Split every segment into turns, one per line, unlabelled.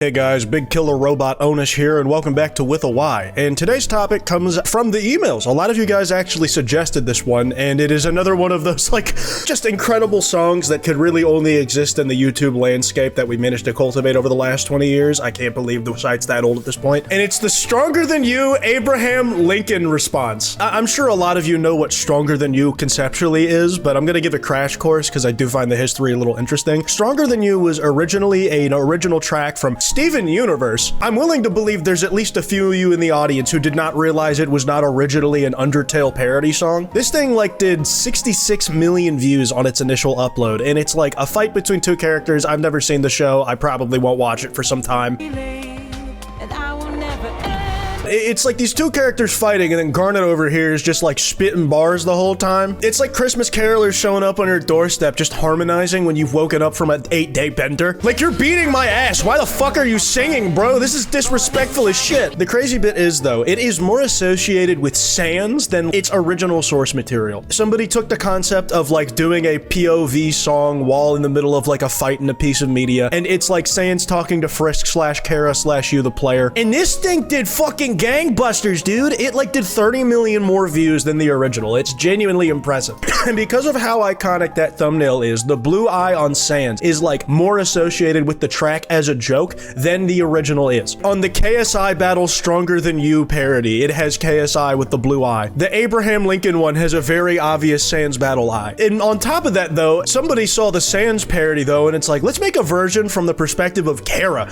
Hey guys, Big Killer Robot Onus here, and welcome back to With a Y. And today's topic comes from the emails. A lot of you guys actually suggested this one, and it is another one of those, just incredible songs that could really only exist in the YouTube landscape that we managed to cultivate over the last 20 years. I can't believe the site's that old at this point. And it's the Stronger Than You Abraham Lincoln response. I'm sure a lot of you know what Stronger Than You conceptually is, but I'm gonna give a crash course because I do find the history a little interesting. Stronger Than You was originally an original track from Steven Universe. I'm willing to believe there's at least a few of you in the audience who did not realize it was not originally an Undertale parody song. This thing did 66 million views on its initial upload, and it's like a fight between two characters. I've never seen the show. I probably won't watch it for some time. It's like these two characters fighting, and then Garnet over here is just spitting bars the whole time. It's like Christmas carolers showing up on your doorstep just harmonizing when you've woken up from an 8-day bender. You're beating my ass. Why the fuck are you singing, bro? This is disrespectful as shit. The crazy bit is, though, it is more associated with Sans than its original source material. Somebody took the concept of doing a POV song while in the middle of a fight in a piece of media, and it's like Sans talking to Frisk/Kara/you the player, and this thing did fucking gangbusters, dude. It did 30 million more views than the original. It's genuinely impressive. And because of how iconic that thumbnail is, the blue eye on Sans is more associated with the track as a joke than the original is. On the KSI Battle Stronger Than You parody, it has KSI with the blue eye. The Abraham Lincoln one has a very obvious Sans Battle eye. And on top of that, though, somebody saw the Sans parody, though, and it's let's make a version from the perspective of Kara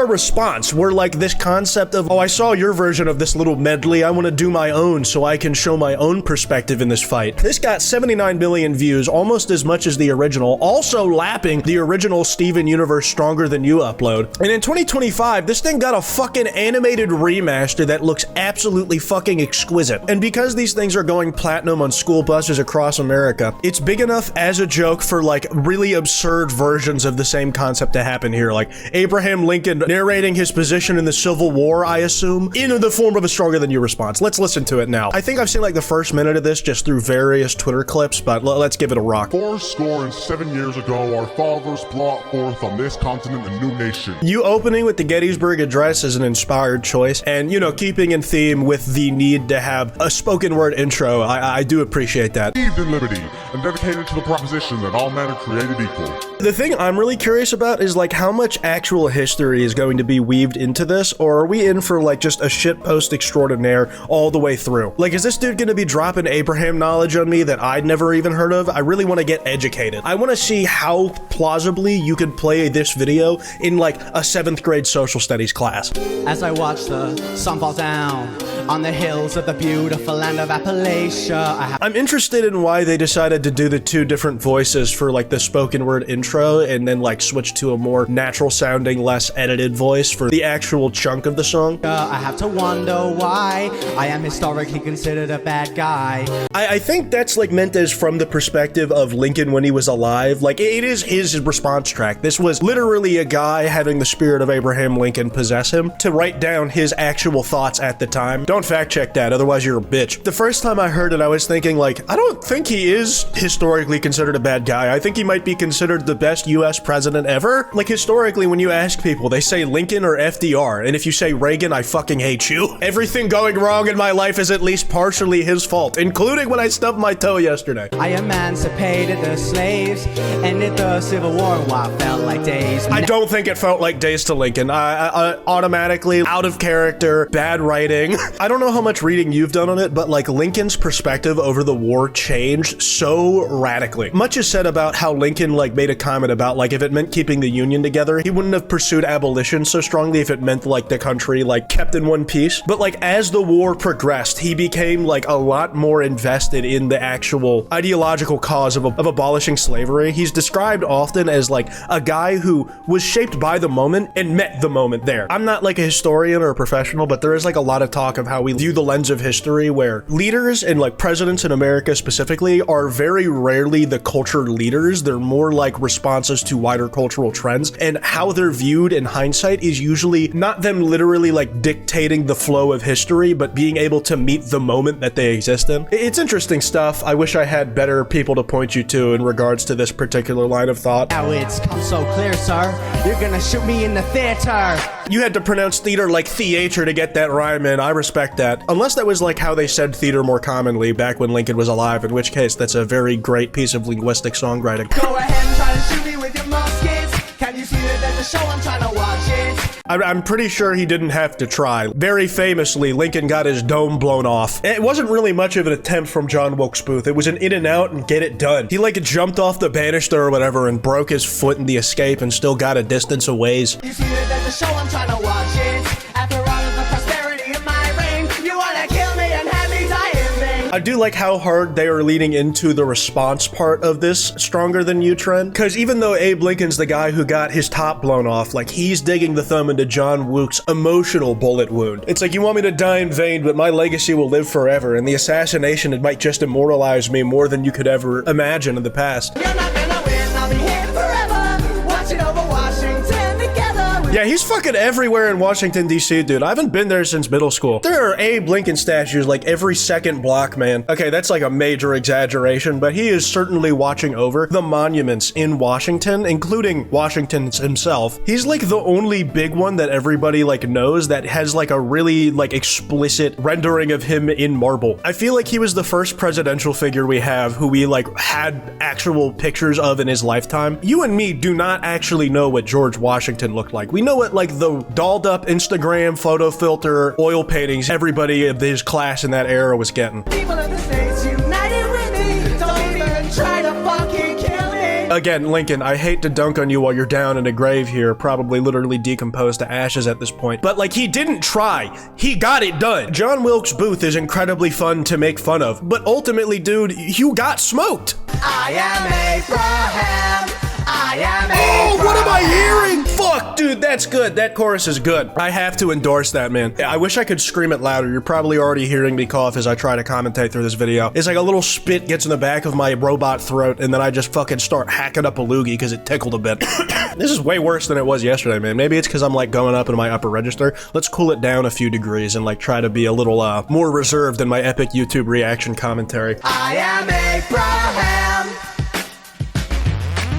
response, where this concept of, oh, I saw your version of this little medley, I want to do my own so I can show my own perspective in this fight. This got 79 million views, almost as much as the original, also lapping the original Steven Universe Stronger Than You upload. And in 2025, this thing got a fucking animated remaster that looks absolutely fucking exquisite. And because these things are going platinum on school buses across America, it's big enough as a joke for really absurd versions of the same concept to happen here. Abraham Lincoln narrating his position in the Civil War, I assume, in the form of a Stronger Than You response. Let's listen to it now. I think I've seen the first minute of this just through various Twitter clips, but let's give it a rock.
407 years ago, our fathers brought forth on this continent a new nation.
You opening with the Gettysburg Address is an inspired choice, and keeping in theme with the need to have a spoken word intro, I do appreciate that.
Believed in liberty and dedicated to the proposition that all men are created equal.
The thing I'm really curious about is how much actual history is going to be weaved into this, or are we in for just a shitpost extraordinaire all the way through? Is this dude gonna be dropping Abraham knowledge on me that I'd never even heard of? I really want to get educated. I want to see how plausibly you could play this video in a 7th grade social studies class.
As I watch the sun fall down on the hills of the beautiful land of Appalachia,
I'm interested in why they decided to do the two different voices for the spoken word intro and then switch to a more natural sounding, less edited voice for the actual chunk of the song.
I have to wonder why I am historically considered a bad guy.
I think that's meant as from the perspective of Lincoln when he was alive. It is his response track. This was literally a guy having the spirit of Abraham Lincoln possess him to write down his actual thoughts at the time. Don't fact check that, otherwise you're a bitch. The first time I heard it, I was thinking I don't think he is historically considered a bad guy. I think he might be considered the best US president ever. Historically, when you ask people, they say Lincoln or FDR, and if you say Reagan, I fucking hate you. Everything going wrong in my life is at least partially his fault, including when I stubbed my toe yesterday.
I emancipated the slaves, ended the Civil War while it felt like days.
I don't think it felt like days to Lincoln. I automatically, out of character, bad writing. I don't know how much reading you've done on it, but Lincoln's perspective over the war changed so radically. Much is said about how Lincoln made a comment about if it meant keeping the Union together, he wouldn't have pursued abolition so strongly if it meant the country kept in one piece. But as the war progressed, he became a lot more invested in the actual ideological cause of abolishing slavery. He's described often as a guy who was shaped by the moment and met the moment there. I'm not a historian or a professional, but there is a lot of talk of how we view the lens of history where leaders and presidents in America specifically are very rarely the culture leaders. They're more responses to wider cultural trends, and how they're viewed in hindsight is usually not them literally dictating the flow of history, but being able to meet the moment that they exist in. It's interesting stuff. I wish I had better people to point you to in regards to this particular line of thought.
Now it's come so clear, sir. You're gonna shoot me in the theater.
You had to pronounce theater like theater to get that rhyme in. I respect that. Unless that was like how they said theater more commonly back when Lincoln was alive, in which case that's a very great piece of linguistic songwriting.
Go ahead and try to shoot me with your muskets. Can you see that there's a show? I'm trying to watch it.
I'm pretty sure he didn't have to try. Very famously, Lincoln got his dome blown off. It wasn't really much of an attempt from John Wilkes Booth. It was an in and out and get it done. He like jumped off the banister or whatever and broke his foot in the escape and still got a distance a ways.
You see that there's a show? I'm trying to watch it. After all of the prosperity of my reign, you wanna kill me and have me die in vain.
I do like how hard they are leaning into the response part of this stronger than you trend. Because even though Abe Lincoln's the guy who got his top blown off, like he's digging the thumb into John Wilkes' emotional bullet wound. It's like, you want me to die in vain, but my legacy will live forever, and the assassination, it might just immortalize me more than you could ever imagine in the past.
You're not gonna win, I'll be here forever, watching over Washington together.
Yeah, he's fucking everywhere in Washington, D.C., dude. I haven't been there since middle school. There are Abe Lincoln statues like every second block, man. Okay, that's like a major exaggeration, but he is certainly watching over the monuments in Washington, including Washington himself. He's like the only big one that everybody like knows that has like a really like explicit rendering of him in marble. I feel like he was the first presidential figure we have who we like had actual pictures of in his lifetime. You and me do not actually know what George Washington looked like. We know what like the dolled up Instagram photo filter oil paintings everybody of his class in that era was getting.
People of the states united with me. Don't even try to fucking kill me.
Again, Lincoln, I hate to dunk on you while you're down in a grave here, probably literally decomposed to ashes at this point, but like he didn't try. He got it done. John Wilkes Booth is incredibly fun to make fun of, but ultimately, dude, you got smoked.
I am Abraham. I am
Oh,
Abraham.
what am I hearing? Fuck, dude, that's good. That chorus is good. I have to endorse that, man. I wish I could scream it louder. You're probably already hearing me cough as I try to commentate through this video. It's like a little spit gets in the back of my robot throat, and then I just fucking start hacking up a loogie because it tickled a bit. This is way worse than it was yesterday, man. Maybe it's because I'm like going up in my upper register. Let's cool it down a few degrees and like try to be a little more reserved in my epic YouTube reaction commentary.
I am Abraham.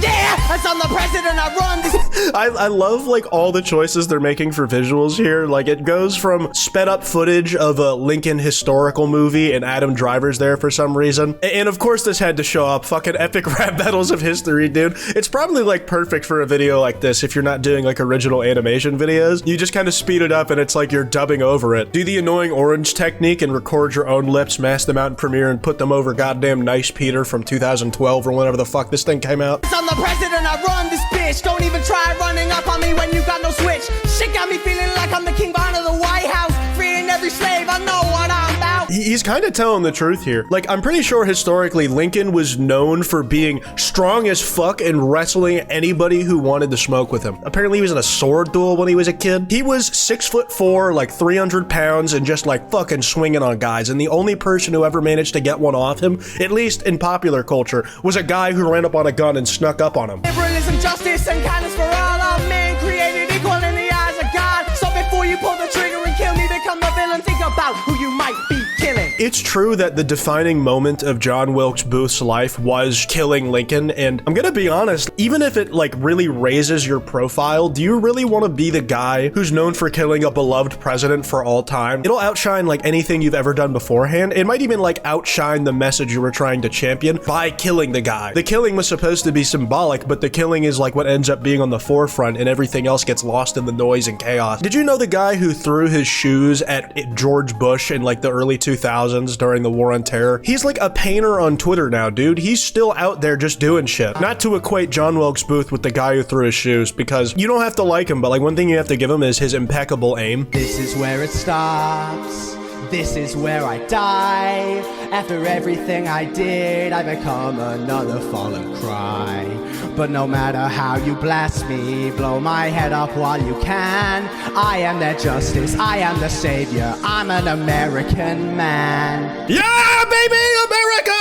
Yeah, as I'm the president, I run this.
I love like all the choices they're making for visuals here. Like it goes from sped up footage of a Lincoln historical movie and Adam Driver's there for some reason. And of course this had to show up fucking epic rap battles of history, dude. It's probably like perfect for a video like this if you're not doing like original animation videos. You just kind of speed it up and it's like you're dubbing over it. Do the annoying orange technique and record your own lips, mask them out in Premiere and put them over goddamn Nice Peter from 2012 or whenever the fuck this thing came out.
As I'm the president, I run this bitch. Don't even try running up on me when you got no switch. Shit got me feeling like I'm the king behind the White House, freeing every slave. I know what I'm about.
He's kind of telling the truth here. Like, I'm pretty sure historically Lincoln was known for being strong as fuck and wrestling anybody who wanted to smoke with him. Apparently he was in a sword duel when he was a kid. He was 6'4", like 300 pounds, and just like fucking swinging on guys. And the only person who ever managed to get one off him, at least in popular culture, was a guy who ran up on a gun and snuck up on him.
Liberalism, justice, and kindness for all men created equal in the eyes of God. So before you pull the trigger and kill me, become the villain, think about who you might be killing.
It's true that the defining moment of John Wilkes Booth's life was killing Lincoln, and I'm gonna be honest, even if it like really raises your profile, do you really want to be the guy who's known for killing a beloved president for all time? It'll outshine like anything you've ever done beforehand. It might even like outshine the message you were trying to champion by killing the guy. The killing was supposed to be symbolic, but the killing is like what ends up being on the forefront and everything else gets lost in the noise and chaos. Did you know the guy who threw his shoes at George Bush in like the early 2000s during the War on Terror? He's like a painter on Twitter now, dude. He's still out there just doing shit. Not to equate John Wilkes Booth with the guy who threw his shoes, because you don't have to like him, but like one thing you have to give him is his impeccable aim.
This is where it stops. This is where I die. After everything I did, I become another fallen cry. But no matter how you blast me, blow my head up while you can. I am their justice, I am the savior, I'm an American man.
Yeah, baby, America!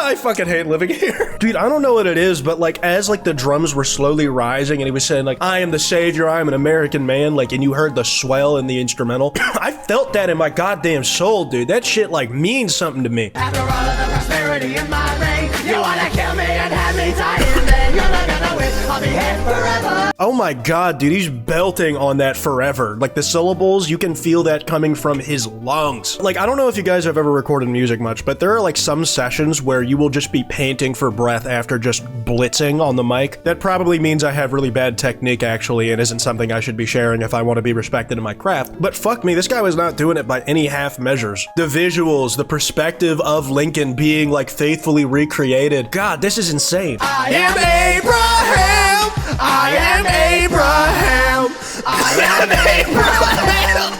I fucking hate living here. Dude, I don't know what it is, but like as like the drums were slowly rising and he was saying like, I am the savior, I am an American man, like, and you heard the swell in the instrumental, I felt that in my goddamn soul, dude. That shit like means something to me.
After all of the prosperity in my reign, you wanna kill me and have me die in vain. You're not gonna win, I'll be here forever.
Oh my god, dude, he's belting on that forever. Like the syllables, you can feel that coming from his lungs. Like, I don't know if you guys have ever recorded music much, but there are like some sessions where you will just be panting for breath after just blitzing on the mic. That probably means I have really bad technique actually, and isn't something I should be sharing if I want to be respected in my craft. But fuck me, this guy was not doing it by any half measures. The visuals, the perspective of Lincoln being like faithfully recreated. God, this is insane.
I am Abraham! I am Abraham! I am Abraham!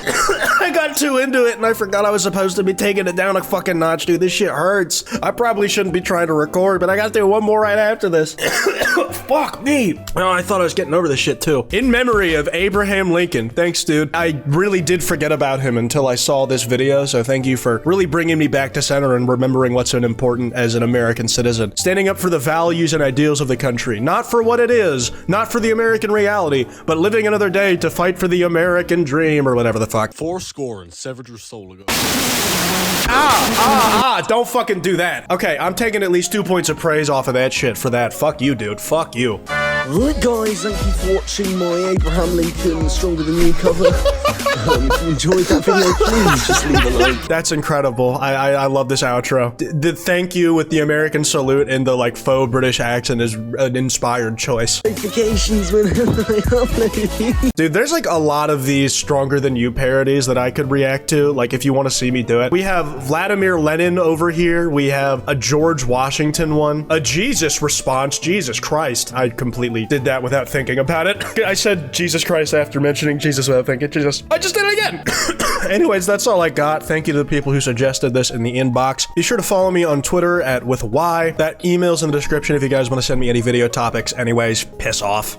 I got too into it and I forgot I was supposed to be taking it down a fucking notch, dude. This shit hurts. I probably shouldn't be trying to record, but I gotta do one more right after this. Fuck me. Oh, I thought I was getting over this shit too. In memory of Abraham Lincoln. Thanks, dude. I really did forget about him until I saw this video, so thank you for really bringing me back to center and remembering what's so important as an American citizen. Standing up for the values and ideals of the country. Not for what it is, not for the American reality, but living another day to fight for the American dream or whatever the fuck.
4 and severed your soul ago.
Don't fucking do that. Okay, I'm taking at least 2 points of praise off of that shit for that. Fuck you, dude. Fuck you.
Alright guys, thank you for watching my Abraham Lincoln Stronger Than You cover. If you enjoyed that video, please just leave a like.
That's incredible. I love this outro. The thank you with the American salute and the like faux British accent is an inspired choice.
Notifications whenever I upload.
Dude, there's like a lot of these Stronger Than You parodies that I could react to, like if you want to see me do it. We have Vladimir Lenin over here. We have a George Washington one. A Jesus response. Jesus Christ. I completely did that without thinking about it. I said Jesus Christ after mentioning Jesus without thinking. I just did it again. Anyways, that's all I got. Thank you to the people who suggested this in the inbox. Be sure to follow me on Twitter @withY. That email's in the description if you guys want to send me any video topics. Anyways, piss off.